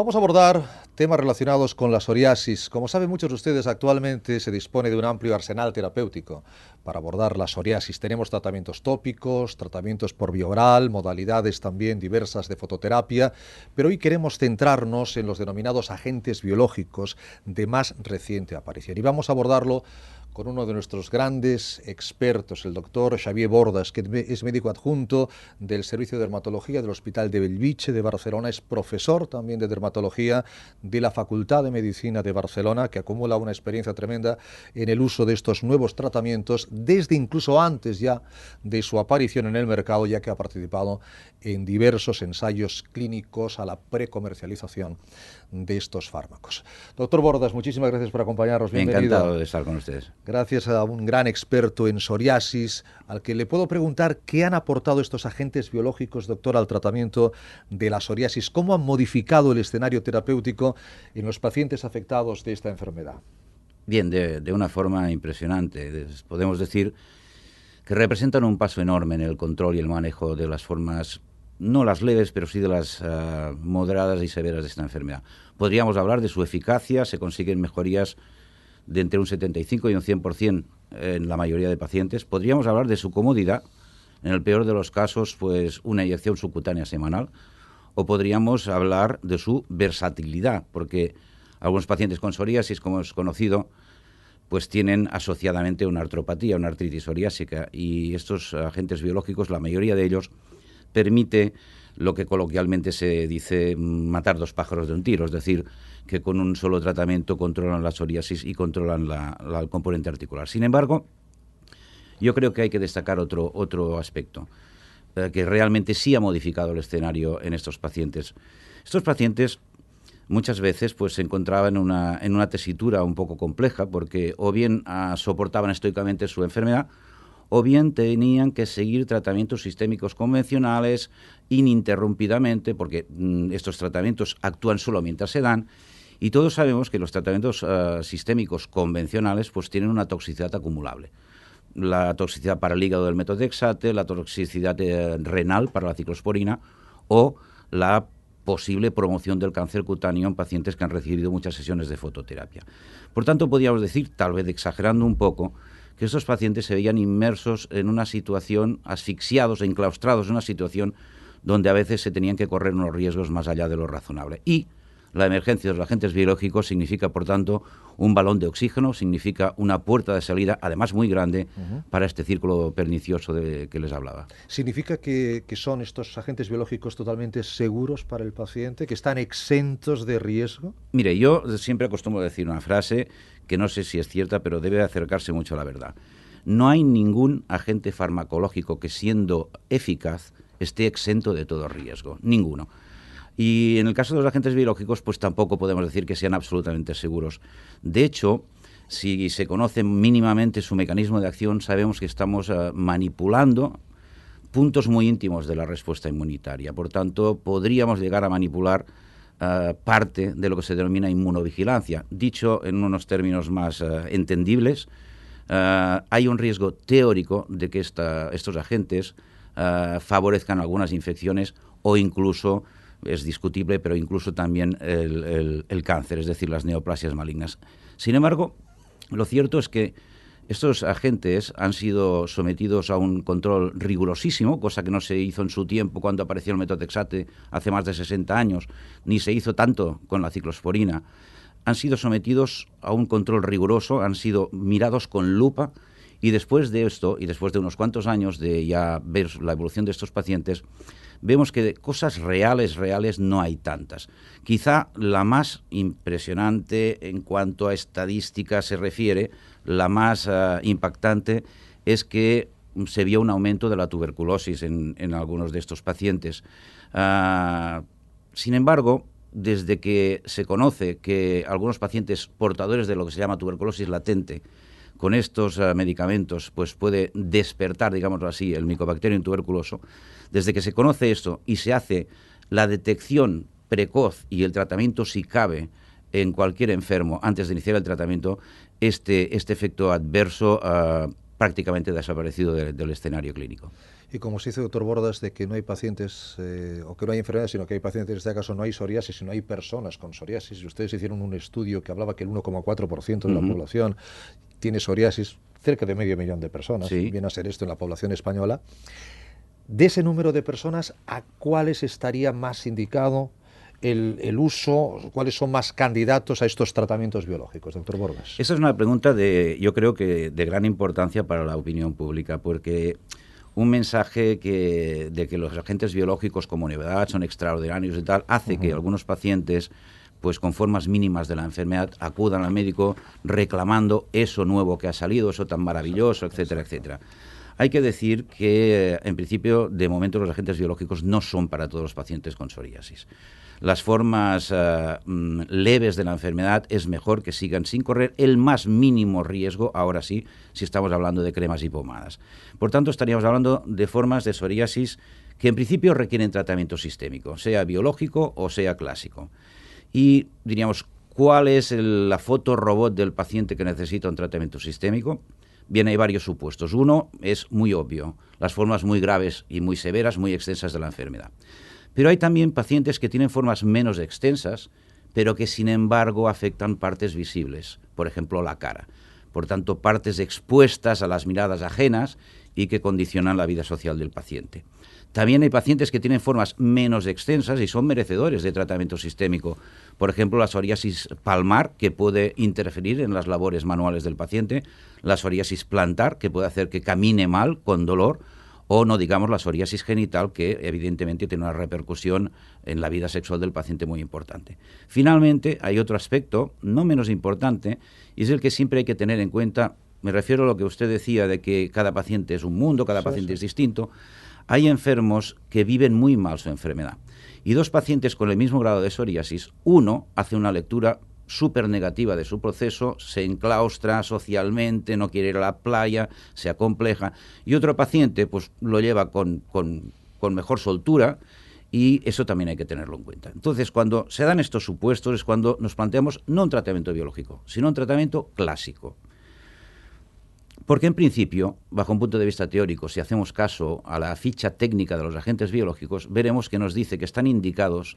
Vamos a abordar temas relacionados con la psoriasis. Como saben muchos de ustedes, actualmente se dispone de un amplio arsenal terapéutico para abordar la psoriasis. Tenemos tratamientos tópicos, tratamientos por vía oral, modalidades también diversas de fototerapia, pero hoy queremos centrarnos en los denominados agentes biológicos de más reciente aparición. Y vamos a abordarlo con uno de nuestros grandes expertos, el doctor Xavier Bordas, que es médico adjunto del Servicio de Dermatología del Hospital de Bellvitge de Barcelona, es profesor también de dermatología de la Facultad de Medicina de Barcelona, que acumula una experiencia tremenda en el uso de estos nuevos tratamientos, desde incluso antes ya de su aparición en el mercado, ya que ha participado en diversos ensayos clínicos a la precomercialización de estos fármacos. Doctor Bordas, muchísimas gracias por acompañarnos. Bienvenido. Encantado de estar con ustedes. Gracias a un gran experto en psoriasis, al que le puedo preguntar qué han aportado estos agentes biológicos, doctor, al tratamiento de la psoriasis, cómo han modificado el escenario terapéutico en los pacientes afectados de esta enfermedad. Bien, de una forma impresionante. Podemos decir que representan un paso enorme en el control y el manejo de las formas, no las leves, pero sí de las moderadas y severas de esta enfermedad. Podríamos hablar de su eficacia, se consiguen mejorías de entre un 75 y un 100% en la mayoría de pacientes. Podríamos hablar de su comodidad, en el peor de los casos, pues una inyección subcutánea semanal, o podríamos hablar de su versatilidad, porque algunos pacientes con psoriasis, como es conocido, pues tienen asociadamente una artropatía, una artritis psoriásica, y estos agentes biológicos, la mayoría de ellos, permite lo que coloquialmente se dice matar dos pájaros de un tiro, es decir, que con un solo tratamiento controlan la psoriasis y controlan el componente articular. Sin embargo, yo creo que hay que destacar otro aspecto, que realmente sí ha modificado el escenario en estos pacientes. Estos pacientes muchas veces pues, se encontraban en una tesitura un poco compleja, porque o bien soportaban estoicamente su enfermedad, o bien tenían que seguir tratamientos sistémicos convencionales ininterrumpidamente, porque estos tratamientos actúan solo mientras se dan, y todos sabemos que los tratamientos sistémicos convencionales pues tienen una toxicidad acumulable. La toxicidad para el hígado del metotrexate, la toxicidad renal para la ciclosporina o la posible promoción del cáncer cutáneo en pacientes que han recibido muchas sesiones de fototerapia. Por tanto, podríamos decir, tal vez exagerando un poco, que estos pacientes se veían inmersos en una situación, asfixiados e enclaustrados en una situación donde a veces se tenían que correr unos riesgos más allá de lo razonable. Y la emergencia de los agentes biológicos significa, por tanto, un balón de oxígeno, significa una puerta de salida, además muy grande, para este círculo pernicioso que les hablaba. ¿Significa que son estos agentes biológicos totalmente seguros para el paciente, que están exentos de riesgo? Mire, yo siempre acostumbro a decir una frase que no sé si es cierta, pero debe acercarse mucho a la verdad. No hay ningún agente farmacológico que, siendo eficaz, esté exento de todo riesgo. Ninguno. Y en el caso de los agentes biológicos, pues tampoco podemos decir que sean absolutamente seguros. De hecho, si se conoce mínimamente su mecanismo de acción, sabemos que estamos manipulando puntos muy íntimos de la respuesta inmunitaria. Por tanto, podríamos llegar a manipular parte de lo que se denomina inmunovigilancia. Dicho en unos términos más entendibles, hay un riesgo teórico de que estos agentes favorezcan algunas infecciones o incluso, es discutible, pero incluso también el cáncer, es decir, las neoplasias malignas. Sin embargo, lo cierto es que estos agentes han sido sometidos a un control rigurosísimo, cosa que no se hizo en su tiempo cuando apareció el metotrexate hace más de 60 años, ni se hizo tanto con la ciclosporina. Han sido sometidos a un control riguroso, han sido mirados con lupa, y después de esto, y después de unos cuantos años de ya ver la evolución de estos pacientes, vemos que de cosas reales no hay tantas. Quizá la más impresionante en cuanto a estadística se refiere, la más impactante, es que se vio un aumento de la tuberculosis en algunos de estos pacientes. Sin embargo, desde que se conoce que algunos pacientes portadores de lo que se llama tuberculosis latente, con estos medicamentos, pues puede despertar, digámoslo así, el Mycobacterium tuberculoso. Desde que se conoce esto y se hace la detección precoz y el tratamiento, si cabe, en cualquier enfermo antes de iniciar el tratamiento, este efecto adverso prácticamente desaparecido del escenario clínico. Y como se dice, doctor Bordas, de que no hay pacientes, o que no hay enfermedades, sino que hay pacientes, en este caso no hay psoriasis, sino hay personas con psoriasis. Y ustedes hicieron un estudio que hablaba que el 1,4% de la población tiene psoriasis, cerca de 500.000 de personas, Sí. viene a ser esto en la población española. De ese número de personas, ¿a cuáles estaría más indicado el uso, cuáles son más candidatos a estos tratamientos biológicos, doctor Bordas? Esa es una pregunta yo creo que de gran importancia para la opinión pública, porque un mensaje de que los agentes biológicos como novedad son extraordinarios y tal, hace que algunos pacientes, pues con formas mínimas de la enfermedad, acudan al médico reclamando eso nuevo que ha salido, eso tan maravilloso, etcétera, etcétera. Hay que decir que, en principio, de momento los agentes biológicos no son para todos los pacientes con psoriasis. Las formas leves de la enfermedad es mejor que sigan sin correr el más mínimo riesgo, ahora sí, si estamos hablando de cremas y pomadas. Por tanto, estaríamos hablando de formas de psoriasis que en principio requieren tratamiento sistémico, sea biológico o sea clásico. Y diríamos, ¿cuál es la foto robot del paciente que necesita un tratamiento sistémico? Bien, hay varios supuestos. Uno es muy obvio, las formas muy graves y muy severas, muy extensas de la enfermedad. Pero hay también pacientes que tienen formas menos extensas, pero que sin embargo afectan partes visibles, por ejemplo la cara. Por tanto, partes expuestas a las miradas ajenas y que condicionan la vida social del paciente. También hay pacientes que tienen formas menos extensas y son merecedores de tratamiento sistémico. Por ejemplo, la psoriasis palmar, que puede interferir en las labores manuales del paciente, la psoriasis plantar, que puede hacer que camine mal, con dolor, o no digamos la psoriasis genital, que evidentemente tiene una repercusión en la vida sexual del paciente muy importante. Finalmente, hay otro aspecto, no menos importante, y es el que siempre hay que tener en cuenta. Me refiero a lo que usted decía de que cada paciente es un mundo, cada paciente es distinto. Hay enfermos que viven muy mal su enfermedad. Y dos pacientes con el mismo grado de psoriasis, uno hace una lectura súper negativa de su proceso, se enclaustra socialmente, no quiere ir a la playa, se acompleja, y otro paciente pues lo lleva con mejor soltura, y eso también hay que tenerlo en cuenta. Entonces, cuando se dan estos supuestos es cuando nos planteamos no un tratamiento biológico, sino un tratamiento clásico. Porque en principio, bajo un punto de vista teórico, si hacemos caso a la ficha técnica de los agentes biológicos, veremos que nos dice que están indicados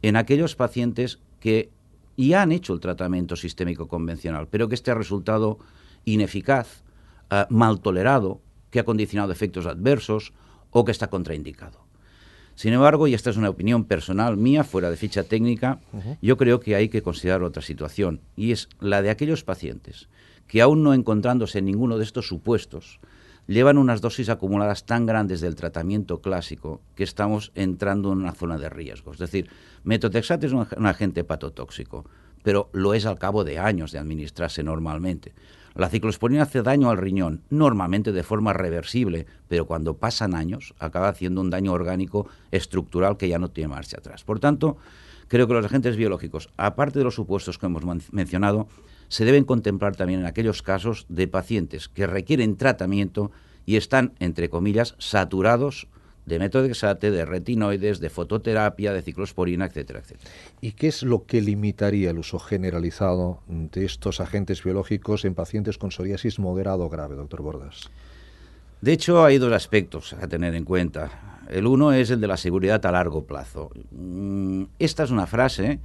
en aquellos pacientes que ya han hecho el tratamiento sistémico convencional, pero que este ha resultado ineficaz, mal tolerado, que ha condicionado efectos adversos o que está contraindicado. Sin embargo, y esta es una opinión personal mía, fuera de ficha técnica, yo creo que hay que considerar otra situación, y es la de aquellos pacientes que, aún no encontrándose en ninguno de estos supuestos, llevan unas dosis acumuladas tan grandes del tratamiento clásico que estamos entrando en una zona de riesgo. Es decir, metotrexato es un agente hepatotóxico, pero lo es al cabo de años de administrarse normalmente. La ciclosporina hace daño al riñón, normalmente de forma reversible, pero cuando pasan años acaba haciendo un daño orgánico estructural que ya no tiene marcha atrás. Por tanto, creo que los agentes biológicos, aparte de los supuestos que hemos mencionado, se deben contemplar también en aquellos casos de pacientes que requieren tratamiento y están, entre comillas, saturados de metotrexate, de retinoides, de fototerapia, de ciclosporina, etcétera, etcétera. ¿Y qué es lo que limitaría el uso generalizado de estos agentes biológicos en pacientes con psoriasis moderado o grave, doctor Bordas? De hecho, hay dos aspectos a tener en cuenta. El uno es el de la seguridad a largo plazo. Esta es una frase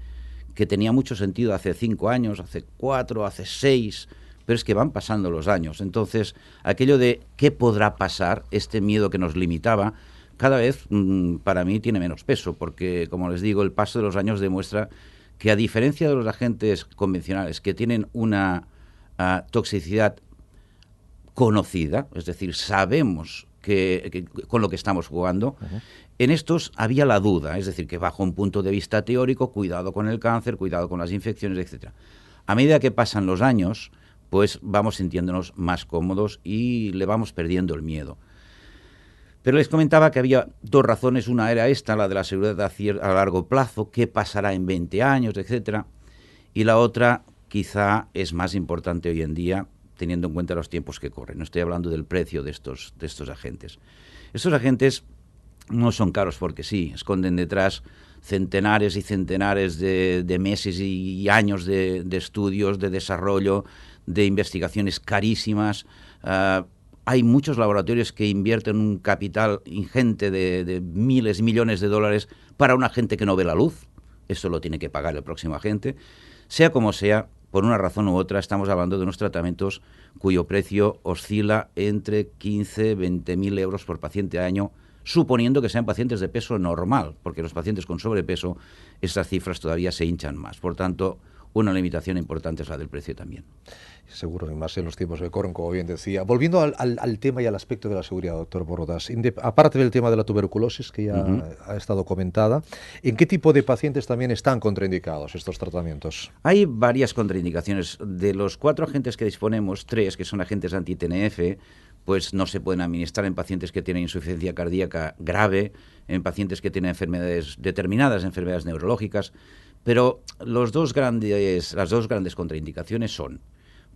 que tenía mucho sentido hace 5 años, hace 4, hace 6, pero es que van pasando los años. Entonces, aquello de qué podrá pasar, este miedo que nos limitaba, cada vez para mí tiene menos peso, porque, como les digo, el paso de los años demuestra que, a diferencia de los agentes convencionales que tienen una toxicidad conocida, es decir, sabemos que con lo que estamos jugando, en estos había la duda, es decir, que bajo un punto de vista teórico, cuidado con el cáncer, cuidado con las infecciones, etcétera. A medida que pasan los años, pues vamos sintiéndonos más cómodos y le vamos perdiendo el miedo. Pero les comentaba que había dos razones. Una era esta, la de la seguridad a largo plazo, qué pasará en 20 años, etcétera. Y la otra, quizá es más importante hoy en día, teniendo en cuenta los tiempos que corren. No estoy hablando del precio de estos agentes. Estos agentes no son caros porque sí, esconden detrás centenares y centenares de meses y años de estudios, de desarrollo, de investigaciones carísimas, hay muchos laboratorios que invierten un capital ingente de miles, millones de dólares para un agente que no ve la luz. Eso lo tiene que pagar el próximo agente. Sea como sea, por una razón u otra, estamos hablando de unos tratamientos cuyo precio oscila entre 15, 20.000 euros por paciente al año, suponiendo que sean pacientes de peso normal, porque los pacientes con sobrepeso, esas cifras todavía se hinchan más. Por tanto, una limitación importante es la del precio también. Seguro, y más en los tiempos que corren, como bien decía. Volviendo al tema y al aspecto de la seguridad, doctor Bordas, aparte del tema de la tuberculosis, que ya ha estado comentada, ¿en qué tipo de pacientes también están contraindicados estos tratamientos? Hay varias contraindicaciones. De los 4 agentes que disponemos, 3, que son agentes anti-TNF, pues no se pueden administrar en pacientes que tienen insuficiencia cardíaca grave, en pacientes que tienen determinadas enfermedades neurológicas, pero las dos grandes contraindicaciones son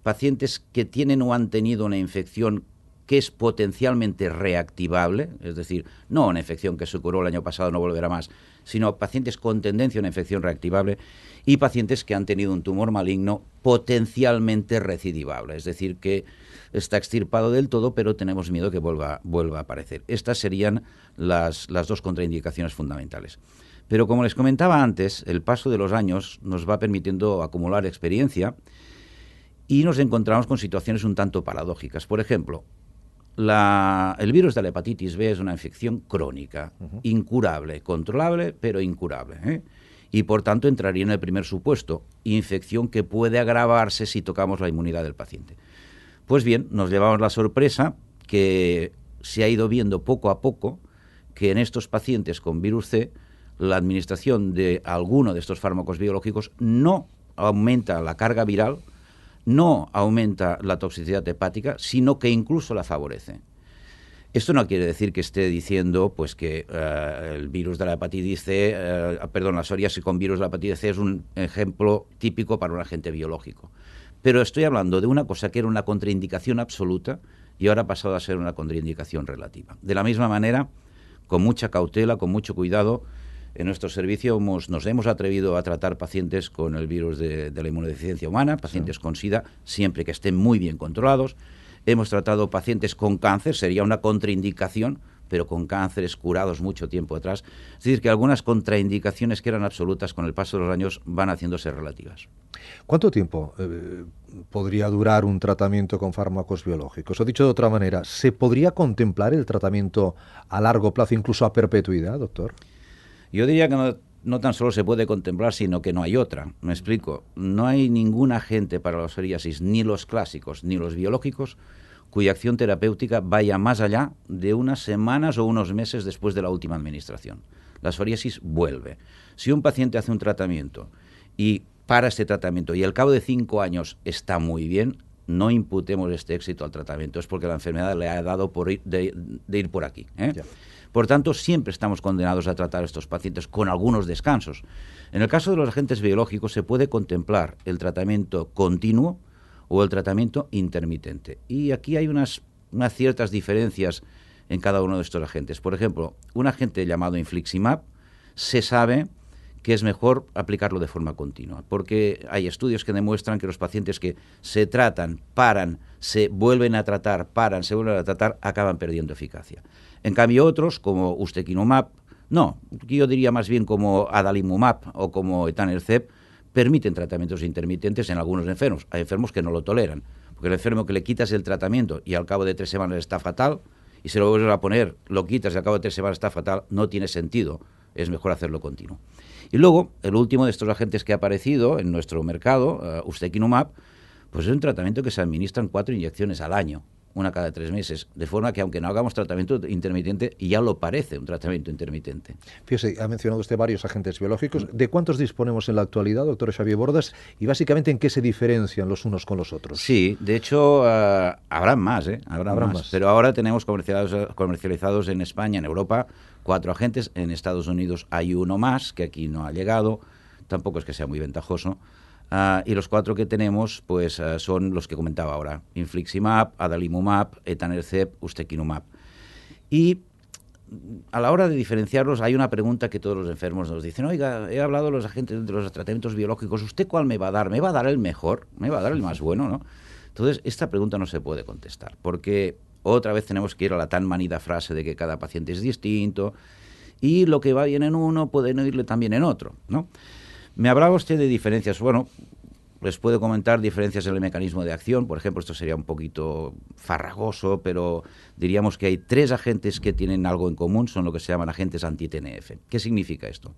pacientes que tienen o han tenido una infección que es potencialmente reactivable, es decir, no una infección que se curó el año pasado, no volverá más, sino pacientes con tendencia a una infección reactivable y pacientes que han tenido un tumor maligno potencialmente recidivable, es decir, que está extirpado del todo, pero tenemos miedo que vuelva a aparecer. Estas serían las 2 contraindicaciones fundamentales. Pero como les comentaba antes, el paso de los años nos va permitiendo acumular experiencia y nos encontramos con situaciones un tanto paradójicas. Por ejemplo, el virus de la hepatitis B es una infección crónica, incurable, controlable, pero incurable, ¿eh? Y por tanto entraría en el primer supuesto, infección que puede agravarse si tocamos la inmunidad del paciente. Pues bien, nos llevamos la sorpresa que se ha ido viendo poco a poco que en estos pacientes con virus C la administración de alguno de estos fármacos biológicos no aumenta la carga viral, no aumenta la toxicidad hepática, sino que incluso la favorece. Esto no quiere decir que esté diciendo pues que el virus de la hepatitis C, la psoriasis con virus de la hepatitis C es un ejemplo típico para un agente biológico. Pero estoy hablando de una cosa que era una contraindicación absoluta y ahora ha pasado a ser una contraindicación relativa. De la misma manera, con mucha cautela, con mucho cuidado, en nuestro servicio nos hemos atrevido a tratar pacientes con el virus de la inmunodeficiencia humana, pacientes con SIDA, siempre que estén muy bien controlados. Hemos tratado pacientes con cáncer, sería una contraindicación, pero con cánceres curados mucho tiempo atrás. Es decir, que algunas contraindicaciones que eran absolutas con el paso de los años van haciéndose relativas. ¿Cuánto tiempo podría durar un tratamiento con fármacos biológicos? O dicho de otra manera, ¿se podría contemplar el tratamiento a largo plazo, incluso a perpetuidad, doctor? Yo diría que no tan solo se puede contemplar, sino que no hay otra. Me explico. No hay ningún agente para la psoriasis, ni los clásicos, ni los biológicos, cuya acción terapéutica vaya más allá de unas semanas o unos meses después de la última administración. La psoriasis vuelve. Si un paciente hace un tratamiento y para este tratamiento y al cabo de 5 años está muy bien, no imputemos este éxito al tratamiento. Es porque la enfermedad le ha dado de ir por aquí, ¿eh? Por tanto, siempre estamos condenados a tratar a estos pacientes con algunos descansos. En el caso de los agentes biológicos se puede contemplar el tratamiento continuo o el tratamiento intermitente. Y aquí hay unas ciertas diferencias en cada uno de estos agentes. Por ejemplo, un agente llamado infliximab se sabe que es mejor aplicarlo de forma continua, porque hay estudios que demuestran que los pacientes que se tratan, paran, se vuelven a tratar, paran, se vuelven a tratar, acaban perdiendo eficacia. En cambio otros, como ustekinumab, no, yo diría más bien como adalimumab o como etanercept, permiten tratamientos intermitentes en algunos enfermos. Hay enfermos que no lo toleran, porque el enfermo que le quitas el tratamiento y al cabo de 3 semanas está fatal, y se lo vuelves a poner, lo quitas y al cabo de 3 semanas está fatal, no tiene sentido, es mejor hacerlo continuo. Y luego, el último de estos agentes que ha aparecido en nuestro mercado, ustekinumab, pues es un tratamiento que se administran 4 inyecciones al año, una cada 3 meses, de forma que aunque no hagamos tratamiento intermitente, ya lo parece un tratamiento intermitente. Fíjese, ha mencionado usted varios agentes biológicos. ¿De cuántos disponemos en la actualidad, doctor Xavier Bordas? Y básicamente, ¿en qué se diferencian los unos con los otros? Sí, de hecho, habrán más, habrán más. Pero ahora tenemos comercializados en España, en Europa, 4 agentes. En Estados Unidos hay uno más, que aquí no ha llegado. Tampoco es que sea muy ventajoso. Y los 4 que tenemos pues son los que comentaba ahora: infliximab, adalimumab, etanercept, ustekinumab. Y a la hora de diferenciarlos hay una pregunta que todos los enfermos nos dicen: oiga, he hablado de los agentes, de los tratamientos biológicos, ¿usted cuál me va a dar? ¿Me va a dar el mejor? ¿Me va a dar el más bueno? ¿No? Entonces, esta pregunta no se puede contestar, porque otra vez tenemos que ir a la tan manida frase de que cada paciente es distinto y lo que va bien en uno puede no irle tan bien en otro, ¿no? Me hablaba usted de diferencias. Bueno, les puedo comentar diferencias en el mecanismo de acción. Por ejemplo, esto sería un poquito farragoso, pero diríamos que hay 3 agentes que tienen algo en común, son lo que se llaman agentes anti-TNF. ¿Qué significa esto?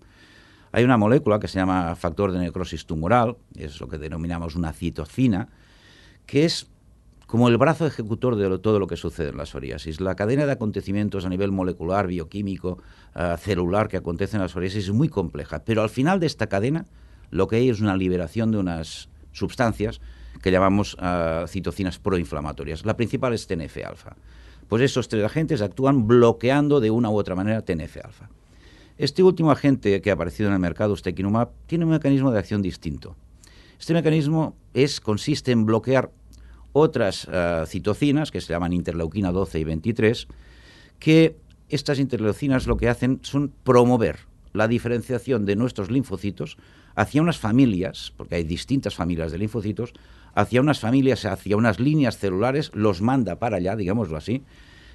Hay una molécula que se llama factor de necrosis tumoral, es lo que denominamos una citocina, que es como el brazo ejecutor de todo lo que sucede en la psoriasis. La cadena de acontecimientos a nivel molecular, bioquímico, celular que acontece en la psoriasis es muy compleja, pero al final de esta cadena lo que hay es una liberación de unas sustancias que llamamos citocinas proinflamatorias. La principal es TNF-alfa. Pues esos 3 agentes actúan bloqueando de una u otra manera TNF-alfa. Este último agente que ha aparecido en el mercado, ustekinumab, tiene un mecanismo de acción distinto. Este mecanismo consiste en bloquear otras citocinas que se llaman interleuquina 12 y 23, que estas interleucinas lo que hacen son promover la diferenciación de nuestros linfocitos hacia unas familias, porque hay distintas familias de linfocitos, hacia unas familias, hacia unas líneas celulares, los manda para allá, digámoslo así,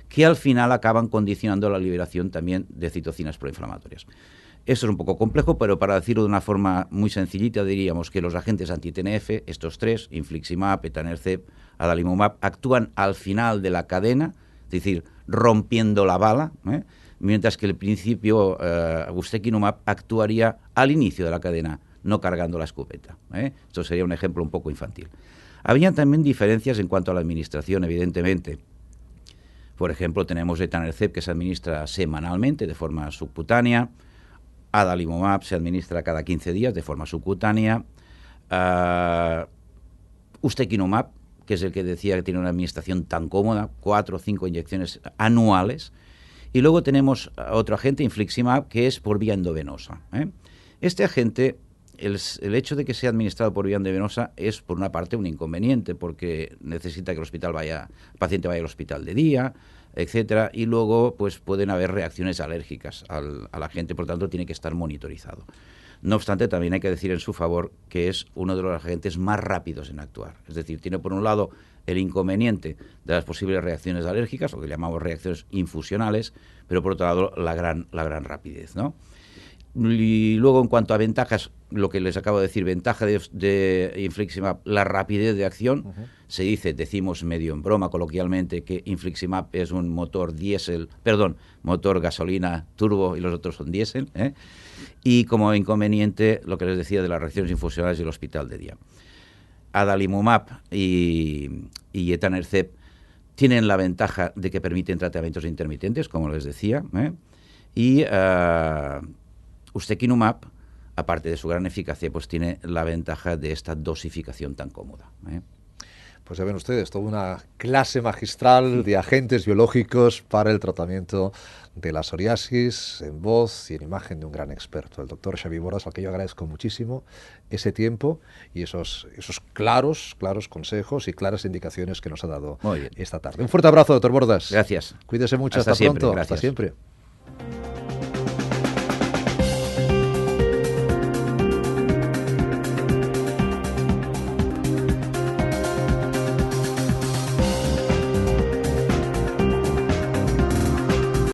que al final acaban condicionando la liberación también de citocinas proinflamatorias. Esto es un poco complejo, pero para decirlo de una forma muy sencillita, diríamos que los agentes anti-TNF, estos 3, infliximab, etanercept, adalimumab, actúan al final de la cadena, es decir, rompiendo la bala, mientras que el principio ustekinumab actuaría al inicio de la cadena, no cargando la escopeta. Esto sería un ejemplo un poco infantil. Había también diferencias en cuanto a la administración, evidentemente. Por ejemplo, tenemos etanercept que se administra semanalmente de forma subcutánea, adalimumab se administra cada 15 días de forma subcutánea, ustekinumab, que es el que decía que tiene una administración tan cómoda, 4 o 5 inyecciones anuales, y luego tenemos otro agente, infliximab, que es por vía endovenosa. Este agente, el hecho de que sea administrado por vía endovenosa es por una parte un inconveniente, porque necesita que el paciente vaya al hospital de día, etcétera, y luego pues pueden haber reacciones alérgicas al agente, por tanto tiene que estar monitorizado. No obstante, también hay que decir en su favor que es uno de los agentes más rápidos en actuar. Es decir, tiene por un lado el inconveniente de las posibles reacciones alérgicas, lo que llamamos reacciones infusionales, pero por otro lado la gran rapidez, ¿no? Y luego, en cuanto a ventajas, lo que les acabo de decir, ventaja de infliximab, la rapidez de acción. Decimos medio en broma coloquialmente que infliximab es un motor motor gasolina turbo y los otros son diésel. Y como inconveniente, lo que les decía de las reacciones infusionales y el hospital de día. Adalimumab y etanercept tienen la ventaja de que permiten tratamientos intermitentes, como les decía, y ustekinumab, aparte de su gran eficacia, pues tiene la ventaja de esta dosificación tan cómoda. Pues ya ven ustedes, toda una clase magistral de agentes biológicos para el tratamiento de la psoriasis, en voz y en imagen de un gran experto, el doctor Xavi Bordas, al que yo agradezco muchísimo ese tiempo y esos claros consejos y claras indicaciones que nos ha dado esta tarde. Un fuerte abrazo, doctor Bordas. Gracias. Cuídese mucho, hasta siempre, pronto. gracias. Hasta siempre.